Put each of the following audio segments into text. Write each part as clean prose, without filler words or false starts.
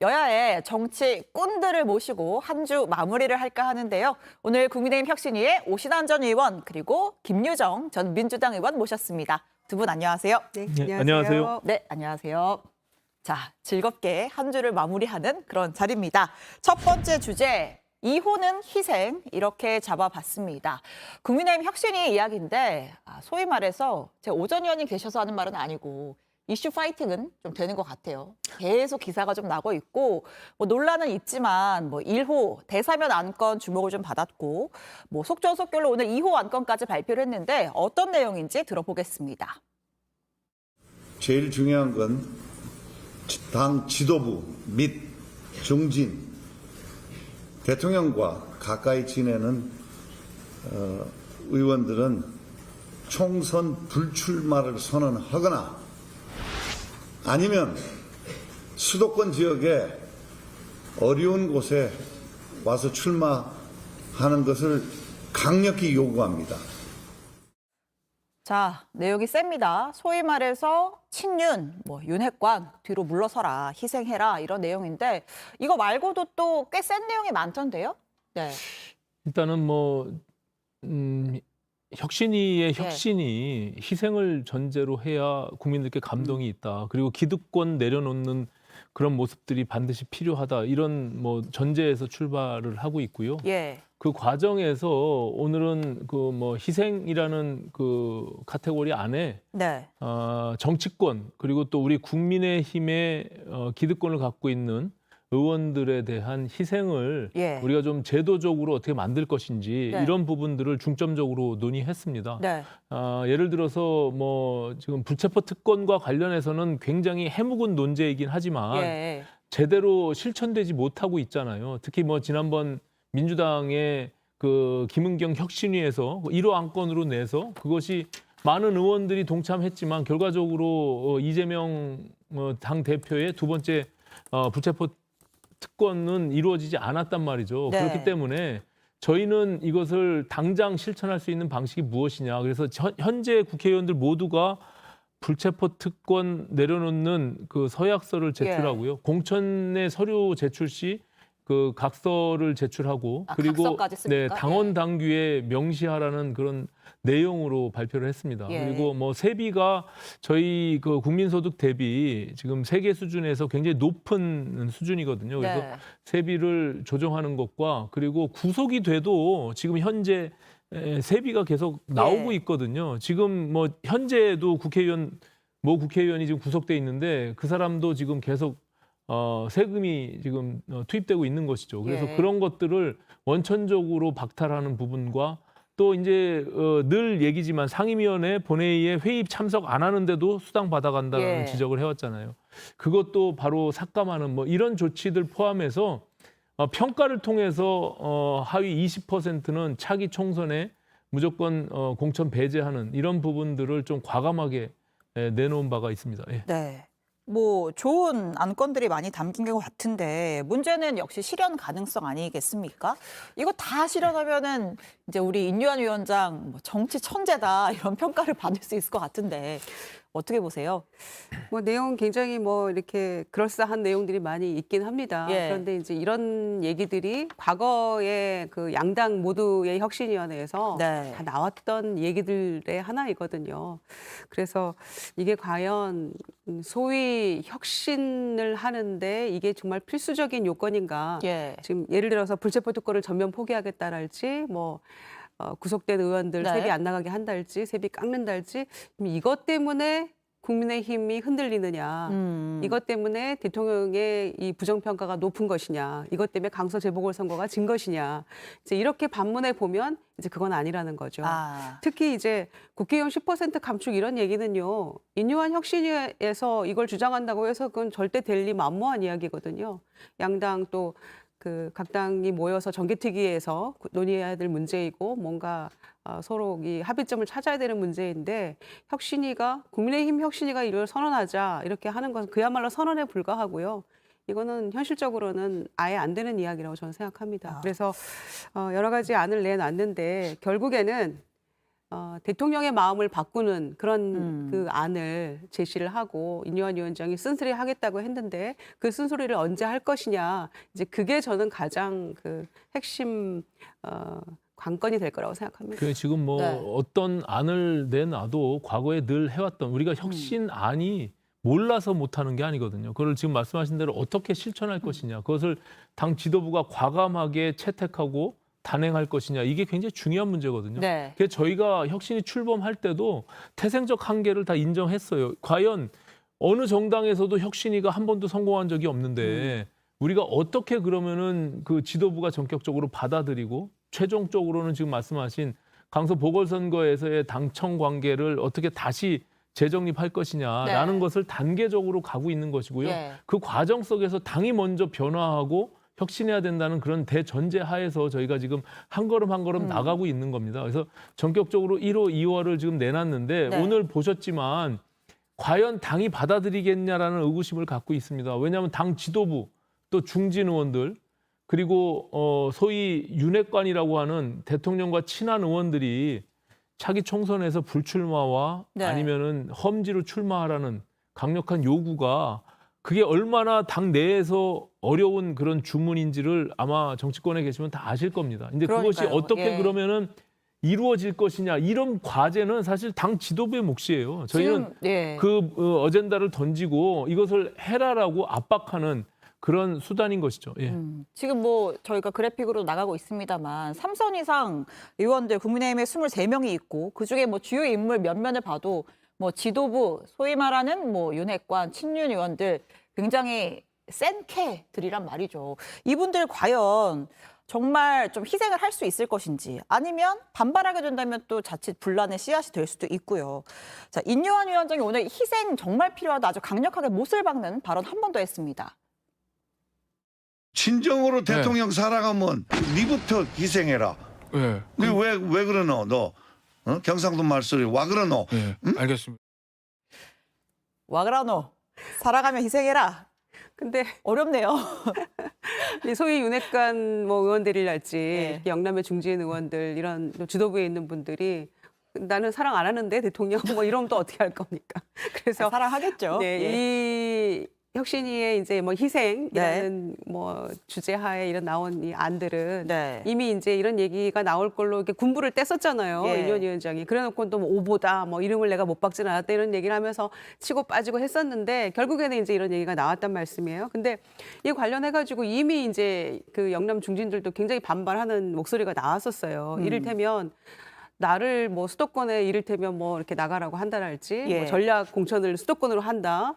여야의 정치 꾼들을 모시고 한 주 마무리를 할까 하는데요. 오늘 국민의힘 혁신위의 오신환 전 의원 그리고 김유정 전 민주당 의원 모셨습니다. 두 분 안녕하세요. 네, 네, 안녕하세요. 네, 안녕하세요. 자, 즐겁게 한 주를 마무리하는 그런 자리입니다. 첫 번째 주제, 이호는 희생 이렇게 잡아봤습니다. 국민의힘 혁신위 이야기인데 소위 말해서 제 오전 의원이 계셔서 하는 말은 아니고 이슈 파이팅은 좀 되는 것 같아요. 계속 기사가 좀 나고 있고 뭐 논란은 있지만 뭐 1호 대사면 안건 주목을 좀 받았고 뭐 속전속결로 오늘 2호 안건까지 발표를 했는데 어떤 내용인지 들어보겠습니다. 제일 중요한 건 당 지도부 및 중진, 대통령과 가까이 지내는 의원들은 총선 불출마를 선언하거나 아니면 수도권 지역에 어려운 곳에 와서 출마하는 것을 강력히 요구합니다. 자, 내용이 셉니다. 소위 말해서 친윤, 뭐 윤핵관 뒤로 물러서라, 희생해라 이런 내용인데 이거 말고도 또 꽤 센 내용이 많던데요? 네. 일단은 혁신위의 혁신이 희생을 전제로 해야 국민들께 감동이 있다. 그리고 기득권 내려놓는 그런 모습들이 반드시 필요하다. 이런 전제에서 출발을 하고 있고요. 예. 그 과정에서 오늘은 희생이라는 그 카테고리 안에 네. 정치권 그리고 또 우리 국민의힘의 기득권을 갖고 있는 의원들에 대한 희생을 우리가 좀 제도적으로 어떻게 만들 것인지 이런 부분들을 중점적으로 논의했습니다. 네. 예를 들어서 지금 불체포 특권과 관련해서는 굉장히 해묵은 논제이긴 하지만 제대로 실천되지 못하고 있잖아요. 특히 지난번 민주당의 그 김은경 혁신위에서 1호 안건으로 내서 그것이 많은 의원들이 동참했지만 결과적으로 이재명 당 대표의 두 번째 불체포 특권은 이루어지지 않았단 말이죠. 네. 그렇기 때문에 저희는 이것을 당장 실천할 수 있는 방식이 무엇이냐. 그래서 현재 국회의원들 모두가 불체포 특권 내려놓는 그 서약서를 제출하고요. 공천의 서류 제출 시 그 각서를 제출하고 그리고 각서까지 씁니까? 당원 당규에 명시하라는 그런 내용으로 발표를 했습니다. 그리고 세비가 저희 그 국민소득 대비 지금 세계 수준에서 굉장히 높은 수준이거든요. 그래서 세비를 조정하는 것과 그리고 구속이 돼도 지금 현재 세비가 계속 나오고 있거든요. 지금 현재도 국회의원이 지금 구속돼 있는데 그 사람도 지금 계속 세금이 지금 투입되고 있는 것이죠. 그래서 그런 것들을 원천적으로 박탈하는 부분과 또 이제 늘 얘기지만 상임위원회 본회의에 회의 참석 안 하는데도 수당 받아간다는 지적을 해왔잖아요. 그것도 바로 삭감하는 이런 조치들 포함해서 평가를 통해서 하위 20%는 차기 총선에 무조건 공천 배제하는 이런 부분들을 좀 과감하게 내놓은 바가 있습니다. 네. 좋은 안건들이 많이 담긴 것 같은데 문제는 역시 실현 가능성 아니겠습니까? 이거 다 실현하면은 이제 우리 인유한 위원장 정치 천재다 이런 평가를 받을 수 있을 것 같은데 어떻게 보세요? 내용 굉장히 이렇게 그럴싸한 내용들이 많이 있긴 합니다. 그런데 이제 이런 얘기들이 과거에 그 양당 모두의 혁신위원회에서 다 나왔던 얘기들의 하나이거든요. 그래서 이게 과연 소위 혁신을 하는데 이게 정말 필수적인 요건인가? 지금 예를 들어서 불체포 특권을 전면 포기하겠다랄지 구속된 의원들 세비 안 나가게 한달지 세비 깎는달지 이것 때문에 국민의힘이 흔들리느냐 이것 때문에 대통령의 이 부정평가가 높은 것이냐 이것 때문에 강서 재보궐선거가 진 것이냐 이제 이렇게 반문해 보면 이제 그건 아니라는 거죠. 특히 이제 국회의원 10% 감축 이런 얘기는요. 인유한 혁신위에서 이걸 주장한다고 해서 그건 절대 될 리 만무한 이야기거든요. 양당 또 각 당이 모여서 정개특위에서 논의해야 될 문제이고 뭔가 서로 이 합의점을 찾아야 되는 문제인데 국민의힘 혁신위가 이걸 선언하자 이렇게 하는 것은 그야말로 선언에 불과하고요. 이거는 현실적으로는 아예 안 되는 이야기라고 저는 생각합니다. 그래서 여러 가지 안을 내놨는데 결국에는 대통령의 마음을 바꾸는 그런 그 안을 제시를 하고 인요한 위원장이 쓴소리 하겠다고 했는데 그 쓴소리를 언제 할 것이냐 이제 그게 저는 가장 그 핵심 관건이 될 거라고 생각합니다. 그 지금 뭐 어떤 안을 내놔도 과거에 늘 해왔던 우리가 혁신안이 몰라서 못하는 게 아니거든요. 그걸 지금 말씀하신 대로 어떻게 실천할 것이냐, 그것을 당 지도부가 과감하게 채택하고 단행할 것이냐, 이게 굉장히 중요한 문제거든요. 그래서 저희가 혁신이 출범할 때도 태생적 한계를 다 인정했어요. 과연 어느 정당에서도 혁신이가 한 번도 성공한 적이 없는데 우리가 어떻게 그러면은 그 지도부가 전격적으로 받아들이고 최종적으로는 지금 말씀하신 강서 보궐선거에서의 당청 관계를 어떻게 다시 재정립할 것이냐라는 것을 단계적으로 가고 있는 것이고요. 그 과정 속에서 당이 먼저 변화하고 혁신해야 된다는 그런 대전제 하에서 저희가 지금 한 걸음 한 걸음 나가고 있는 겁니다. 그래서 전격적으로 1호, 2호를 지금 내놨는데 오늘 보셨지만 과연 당이 받아들이겠냐라는 의구심을 갖고 있습니다. 왜냐하면 당 지도부 또 중진 의원들 그리고 소위 윤핵관이라고 하는 대통령과 친한 의원들이 차기 총선에서 불출마와 아니면은 험지로 출마하라는 강력한 요구가 그게 얼마나 당 내에서 어려운 그런 주문인지를 아마 정치권에 계시면 다 아실 겁니다. 근데 그것이 어떻게 그러면은 이루어질 것이냐, 이런 과제는 사실 당 지도부의 몫이에요. 저희는 그 어젠다를 던지고 이것을 해라라고 압박하는 그런 수단인 것이죠. 지금 뭐 저희가 그래픽으로 나가고 있습니다만 3선 이상 의원들 국민의힘에 23명이 있고 그중에 뭐 주요 인물 몇 면을 봐도 뭐 지도부 소위 말하는 뭐 윤핵관 친윤 의원들 굉장히 센 캐들이란 말이죠. 이분들 과연 정말 좀 희생을 할 수 있을 것인지 아니면 반발하게 된다면 또 자칫 분란의 씨앗이 될 수도 있고요. 자, 인요한 위원장이 오늘 희생 정말 필요하다 아주 강력하게 못을 박는 발언 한 번 더 했습니다. 진정으로 대통령 살아가면 니부터 희생해라. 왜 그러노 너? 경상도 말소리 와 그러노? 알겠습니다. 와 그러노? 살아가면 희생해라. 근데 어렵네요. 소위 윤핵관 뭐 의원들이랄지 영남의 중진 의원들 이런 지도부에 있는 분들이 나는 사랑 안 하는데 대통령 뭐 이러면 또 어떻게 할 겁니까? 그래서 사랑하겠죠. 이 혁신위의 이제 뭐 희생이라는 뭐 주제하에 이런 나온 이 안들은 이미 이제 이런 얘기가 나올 걸로 이렇게 군부를 뗐었잖아요. 인요한 위원장이. 그래놓고 또 뭐 오보다 뭐 이름을 내가 못 박지는 않았다 이런 얘기를 하면서 치고 빠지고 했었는데 결국에는 이제 이런 얘기가 나왔단 말씀이에요. 근데 이 관련해가지고 이미 이제 그 영남 중진들도 굉장히 반발하는 목소리가 나왔었어요. 이를테면 나를 뭐 수도권에 이를테면 뭐 이렇게 나가라고 한다랄지 뭐 전략 공천을 수도권으로 한다.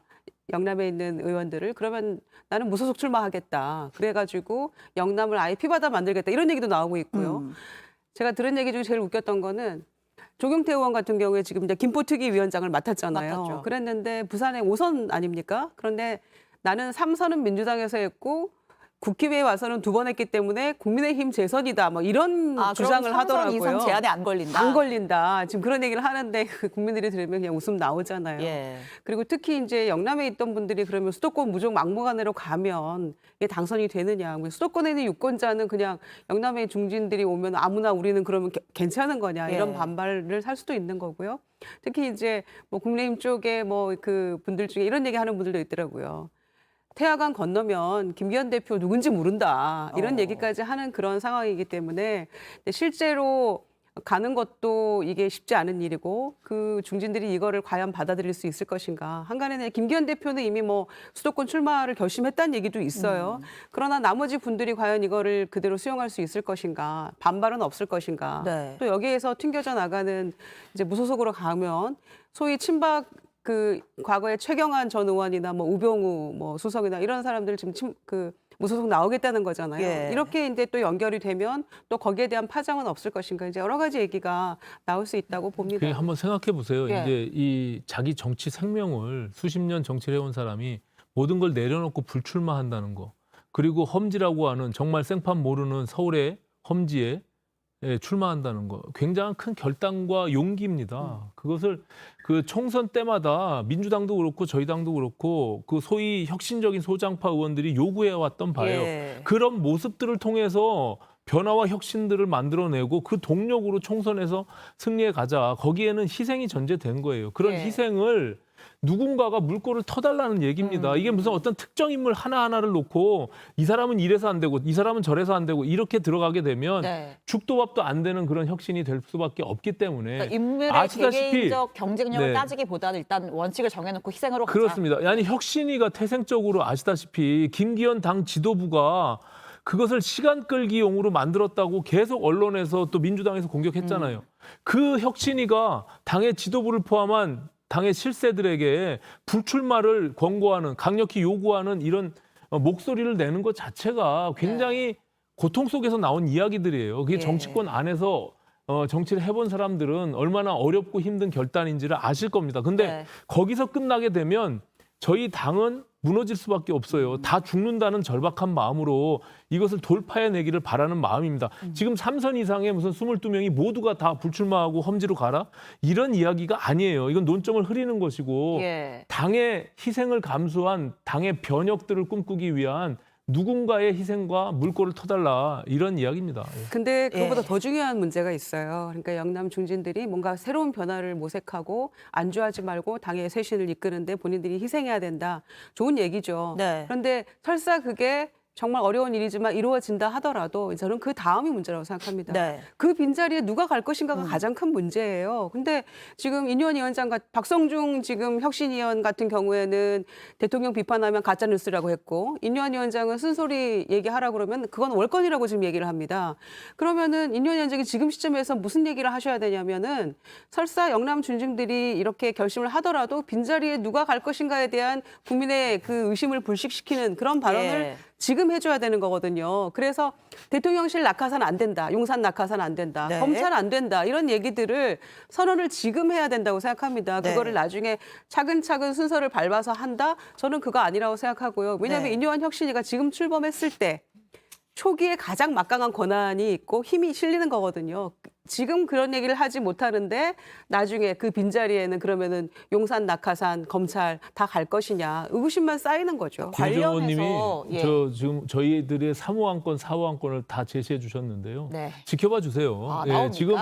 영남에 있는 의원들을 그러면 나는 무소속 출마하겠다. 그래가지고 영남을 아예 피바다 만들겠다. 이런 얘기도 나오고 있고요. 제가 들은 얘기 중에 제일 웃겼던 거는 조경태 의원 같은 경우에 지금 이제 김포특위위원장을 맡았잖아요. 그랬는데 부산에 5선 아닙니까? 그런데 나는 3선은 민주당에서 했고 국회에 와서는 2번 했기 때문에 국민의힘 재선이다. 뭐 이런 주장을 하더라고요. 이상 제한에 안 걸린다. 안 걸린다. 지금 그런 얘기를 하는데 국민들이 들으면 그냥 웃음 나오잖아요. 그리고 특히 이제 영남에 있던 분들이 그러면 수도권 무적 막무가내로 가면 이게 당선이 되느냐. 수도권에 있는 유권자는 그냥 영남의 중진들이 오면 아무나 우리는 그러면 괜찮은 거냐. 이런 반발을 할 수도 있는 거고요. 특히 이제 뭐 국민의힘 쪽에 뭐 그 분들 중에 이런 얘기 하는 분들도 있더라고요. 태화강 건너면 김기현 대표 누군지 모른다. 이런 얘기까지 하는 그런 상황이기 때문에 실제로 가는 것도 이게 쉽지 않은 일이고 그 중진들이 이거를 과연 받아들일 수 있을 것인가. 한간에 김기현 대표는 이미 뭐 수도권 출마를 결심했다는 얘기도 있어요. 그러나 나머지 분들이 과연 이거를 그대로 수용할 수 있을 것인가. 반발은 없을 것인가. 또 여기에서 튕겨져 나가는 이제 무소속으로 가면 소위 친박 그 과거에 최경환 전 의원이나 뭐 우병우 뭐 수석이나 이런 사람들 지금 그 무소속 나오겠다는 거잖아요. 이렇게 이제 또 연결이 되면 또 거기에 대한 파장은 없을 것인가. 이제 여러 가지 얘기가 나올 수 있다고 봅니다. 한번 생각해 보세요. 이제 이 자기 정치 생명을 수십 년 정치를 해온 사람이 모든 걸 내려놓고 불출마한다는 거. 그리고 험지라고 하는 정말 생판 모르는 서울의 험지에 출마한다는 거 굉장한 큰 결단과 용기입니다. 그것을 그 총선 때마다 민주당도 그렇고 저희 당도 그렇고 그 소위 혁신적인 소장파 의원들이 요구해 왔던 바예요. 그런 모습들을 통해서 변화와 혁신들을 만들어내고 그 동력으로 총선에서 승리해 가자. 거기에는 희생이 전제된 거예요. 그런 예. 희생을 누군가가 물꼬를 터달라는 얘기입니다. 이게 무슨 어떤 특정 인물 하나하나를 놓고 이 사람은 이래서 안 되고 이 사람은 저래서 안 되고 이렇게 들어가게 되면 네. 죽도 밥도 안 되는 그런 혁신이 될 수밖에 없기 때문에 그러니까 인물의 아시다시피 개개인적 경쟁력을 네. 따지기보다는 일단 원칙을 정해놓고 희생으로 가자. 그렇습니다. 아니 혁신이가 태생적으로 아시다시피 김기현 당 지도부가 그것을 시간 끌기용으로 만들었다고 계속 언론에서 또 민주당에서 공격했잖아요. 그 혁신이가 당의 지도부를 포함한 당의 실세들에게 불출마를 권고하는 강력히 요구하는 이런 목소리를 내는 것 자체가 굉장히 고통 속에서 나온 이야기들이에요. 그게 정치권 안에서 정치를 해본 사람들은 얼마나 어렵고 힘든 결단인지를 아실 겁니다. 근데 거기서 끝나게 되면 저희 당은 무너질 수밖에 없어요. 다 죽는다는 절박한 마음으로 이것을 돌파해내기를 바라는 마음입니다. 지금 3선 이상의 무슨 22명이 모두가 다 불출마하고 험지로 가라? 이런 이야기가 아니에요. 이건 논점을 흐리는 것이고 당의 희생을 감수한 당의 변혁들을 꿈꾸기 위한 누군가의 희생과 물꼬를 터달라 이런 이야기입니다. 근데 그것보다 더 중요한 문제가 있어요. 그러니까 영남 중진들이 뭔가 새로운 변화를 모색하고 안주하지 말고 당의 쇄신을 이끄는데 본인들이 희생해야 된다. 좋은 얘기죠. 그런데 설사 그게 정말 어려운 일이지만 이루어진다 하더라도 저는 그 다음이 문제라고 생각합니다. 그 빈자리에 누가 갈 것인가가 가장 큰 문제예요. 근데 지금 인유한 위원장과 박성중 지금 혁신위원 같은 경우에는 대통령 비판하면 가짜뉴스라고 했고 인유한 위원장은 쓴소리 얘기하라고 그러면 그건 월권이라고 지금 얘기를 합니다. 그러면은 인유한 위원장이 지금 시점에서 무슨 얘기를 하셔야 되냐면은 설사 영남 중진들이 이렇게 결심을 하더라도 빈자리에 누가 갈 것인가에 대한 국민의 그 의심을 불식시키는 그런 발언을 지금 해줘야 되는 거거든요. 그래서 대통령실 낙하산 안 된다. 용산 낙하산 안 된다. 검찰 안 된다. 이런 얘기들을 선언을 지금 해야 된다고 생각합니다. 그거를 나중에 차근차근 순서를 밟아서 한다? 저는 그거 아니라고 생각하고요. 왜냐하면 인요한 혁신이가 지금 출범했을 때 초기에 가장 막강한 권한이 있고 힘이 실리는 거거든요. 지금 그런 얘기를 하지 못하는데 나중에 그 빈자리에는 그러면은 용산, 낙하산, 검찰 다 갈 것이냐 의구심만 쌓이는 거죠. 김정호 님이 지금 저희들의 3호 안건, 4호 안건을 다 제시해 주셨는데요. 지켜봐 주세요. 지금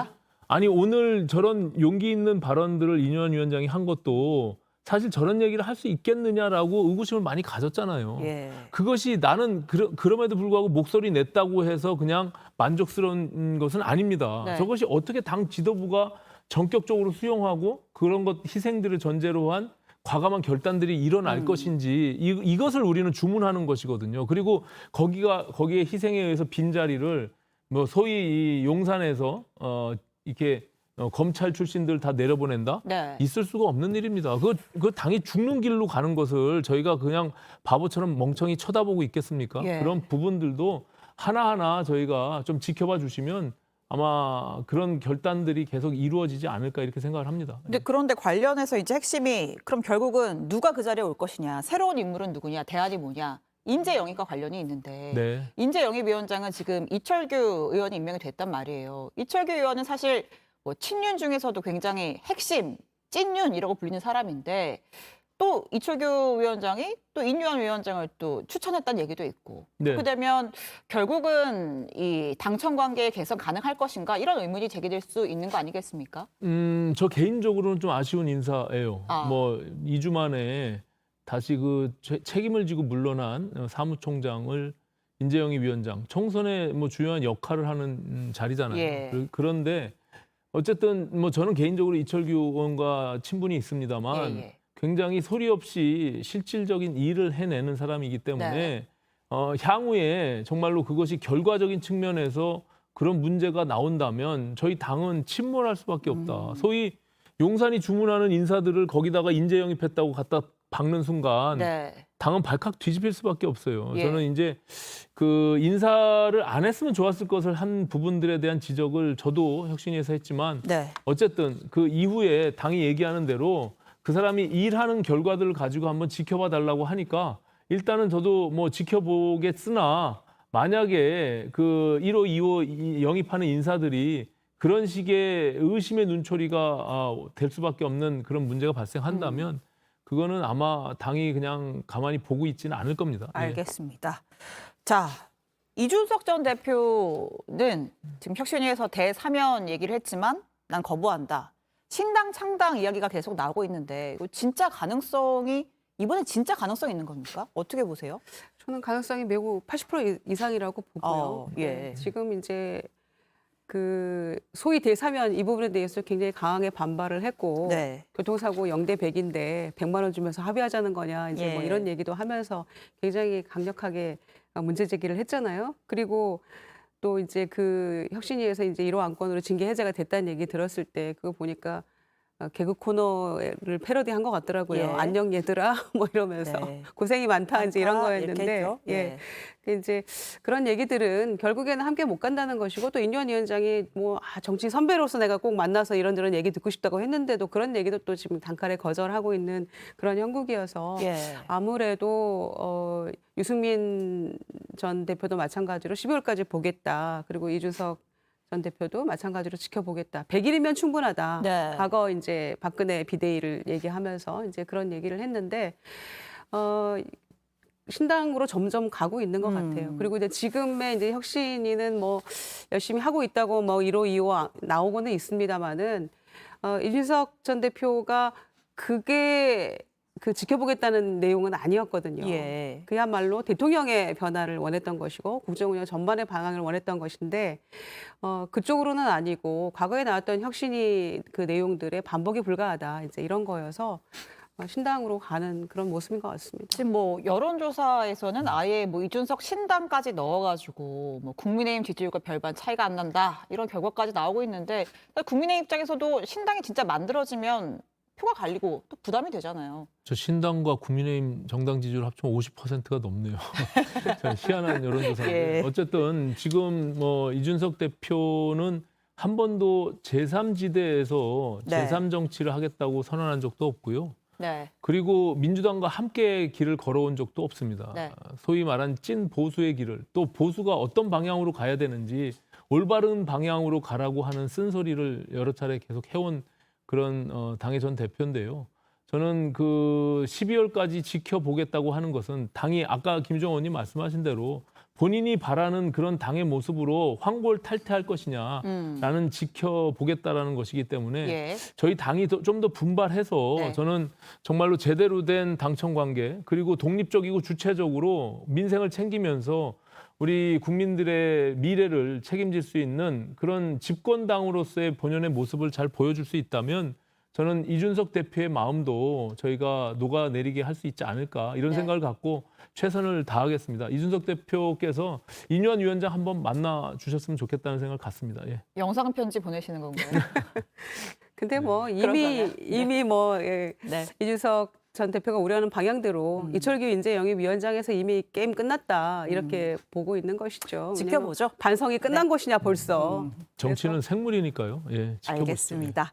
아니 오늘 저런 용기 있는 발언들을 인유한 위원장이 한 것도 사실 저런 얘기를 할 수 있겠느냐라고 의구심을 많이 가졌잖아요. 그것이 나는 그럼에도 불구하고 목소리 냈다고 해서 그냥 만족스러운 것은 아닙니다. 저것이 어떻게 당 지도부가 전격적으로 수용하고 그런 것 희생들을 전제로 한 과감한 결단들이 일어날 것인지 이것을 우리는 주문하는 것이거든요. 그리고 거기에 희생에 의해서 빈자리를 뭐 소위 이 용산에서 이렇게 검찰 출신들 다 내려보낸다? 있을 수가 없는 일입니다. 그 당이 죽는 길로 가는 것을 저희가 그냥 바보처럼 멍청이 쳐다보고 있겠습니까? 그런 부분들도 하나하나 저희가 좀 지켜봐 주시면 아마 그런 결단들이 계속 이루어지지 않을까 이렇게 생각을 합니다. 그런데 관련해서 이제 핵심이 그럼 결국은 누가 그 자리에 올 것이냐, 새로운 인물은 누구냐, 대안이 뭐냐. 인재 영입과 관련이 있는데 인재 영입위원장은 지금 이철규 의원이 임명이 됐단 말이에요. 이철규 의원은 사실 뭐 친윤 중에서도 굉장히 핵심, 찐윤이라고 불리는 사람인데 또 이철규 위원장이 또 인유한 위원장을 또 추천했다는 얘기도 있고 그렇게 되면 결국은 이 당청 관계 개선 가능할 것인가 이런 의문이 제기될 수 있는 거 아니겠습니까? 저 개인적으로는 좀 아쉬운 인사예요. 뭐 2주 만에 다시 그 책임을 지고 물러난 사무총장을 인재영입 위원장, 총선에 뭐 주요한 역할을 하는 자리잖아요. 그런데 어쨌든 뭐 저는 개인적으로 이철규 의원과 친분이 있습니다만 굉장히 소리 없이 실질적인 일을 해내는 사람이기 때문에 향후에 정말로 그것이 결과적인 측면에서 그런 문제가 나온다면 저희 당은 침몰할 수밖에 없다. 소위 용산이 주문하는 인사들을 거기다가 인재 영입했다고 갖다 박는 순간 당은 발칵 뒤집힐 수밖에 없어요. 저는 이제 그 인사를 안 했으면 좋았을 것을 한 부분들에 대한 지적을 저도 혁신위에서 했지만 어쨌든 그 이후에 당이 얘기하는 대로 그 사람이 일하는 결과들을 가지고 한번 지켜봐 달라고 하니까 일단은 저도 뭐 지켜보겠으나 만약에 그 1호, 2호 영입하는 인사들이 그런 식의 의심의 눈초리가 될 수밖에 없는 그런 문제가 발생한다면 그거는 아마 당이 그냥 가만히 보고 있지는 않을 겁니다. 알겠습니다. 자, 이준석 전 대표는 지금 혁신위에서 대사면 얘기를 했지만 난 거부한다. 신당 창당 이야기가 계속 나오고 있는데 이거 진짜 가능성이 이번에 진짜 가능성 있는 겁니까? 어떻게 보세요? 저는 가능성이 매우 80% 이상이라고 보고요. 예. 지금 이제 그 소위 대사면 이 부분에 대해서 굉장히 강하게 반발을 했고 네. 교통사고 0대 100인데 100만 원 주면서 합의하자는 거냐 이제 뭐 예. 이런 얘기도 하면서 굉장히 강력하게 문제 제기를 했잖아요. 그리고 또 이제 그 혁신위에서 이제 1호 안건으로 징계 해제가 됐다는 얘기 들었을 때 그거 보니까 개그 코너를 패러디한 것 같더라고요. 예. 안녕 얘들아 뭐 이러면서 네. 고생이 많다 이제 이런 많다, 이렇게 거였는데 했죠. 예. 네. 이제 그런 얘기들은 결국에는 함께 못 간다는 것이고 또 인유한 위원장이 뭐 정치 선배로서 내가 꼭 만나서 이런저런 얘기 듣고 싶다고 했는데도 그런 얘기도 또 지금 단칼에 거절하고 있는 그런 형국이어서 예. 아무래도 유승민 전 대표도 마찬가지로 12월까지 보겠다. 그리고 이준석 전 대표도 마찬가지로 지켜보겠다. 100일이면 충분하다. 네. 과거 이제 박근혜 비대위를 얘기하면서 이제 그런 얘기를 했는데 신당으로 점점 가고 있는 것 같아요. 그리고 이제 지금의 이제 혁신위는 뭐 열심히 하고 있다고 뭐 1호, 2호 나오고는 있습니다만은 이준석 전 대표가 그게 그 지켜보겠다는 내용은 아니었거든요. 예. 그야말로 대통령의 변화를 원했던 것이고 국정운영 전반의 방향을 원했던 것인데 그쪽으로는 아니고 과거에 나왔던 혁신이 그 내용들의 반복이 불가하다 이제 이런 거여서 신당으로 가는 그런 모습인 것 같습니다. 지금 뭐 여론조사에서는 아예 뭐 이준석 신당까지 넣어가지고 뭐 국민의힘 지지율과 별반 차이가 안 난다 이런 결과까지 나오고 있는데 국민의힘 입장에서도 신당이 진짜 만들어지면 표가 갈리고 또 부담이 되잖아요. 저 신당과 국민의힘 정당 지지율 합치면 50%가 넘네요. 참 희한한 여론조사인데 예. 어쨌든 지금 뭐 이준석 대표는 한 번도 제3지대에서 네. 제3정치를 하겠다고 선언한 적도 없고요. 네. 그리고 민주당과 함께 길을 걸어온 적도 없습니다. 네. 소위 말한 찐 보수의 길을 또 보수가 어떤 방향으로 가야 되는지 올바른 방향으로 가라고 하는 쓴소리를 여러 차례 계속 해온 그런 당의 전 대표인데요. 저는 그 12월까지 지켜보겠다고 하는 것은 당이 아까 김종원 의원님 말씀하신 대로 본인이 바라는 그런 당의 모습으로 황골탈퇴할 것이냐라는 지켜보겠다라는 것이기 때문에 예. 저희 당이 좀 더 분발해서 네. 저는 정말로 제대로 된 당청 관계 그리고 독립적이고 주체적으로 민생을 챙기면서 우리 국민들의 미래를 책임질 수 있는 그런 집권당으로서의 본연의 모습을 잘 보여줄 수 있다면 저는 이준석 대표의 마음도 저희가 녹아내리게 할 수 있지 않을까 이런 네. 생각을 갖고 최선을 다하겠습니다. 이준석 대표께서 인유한 위원장 한번 만나 주셨으면 좋겠다는 생각을 갖습니다. 예. 영상 편지 보내시는 건가요? 근데 뭐 그런가요? 이미 뭐 예, 네. 이준석 전 대표가 우려하는 방향대로 이철규 인재영입위원장에서 이미 게임 끝났다 이렇게 보고 있는 것이죠. 지켜보죠. 반성이 끝난 것이냐 벌써. 정치는 생물이니까요. 예, 지켜보시죠. 알겠습니다.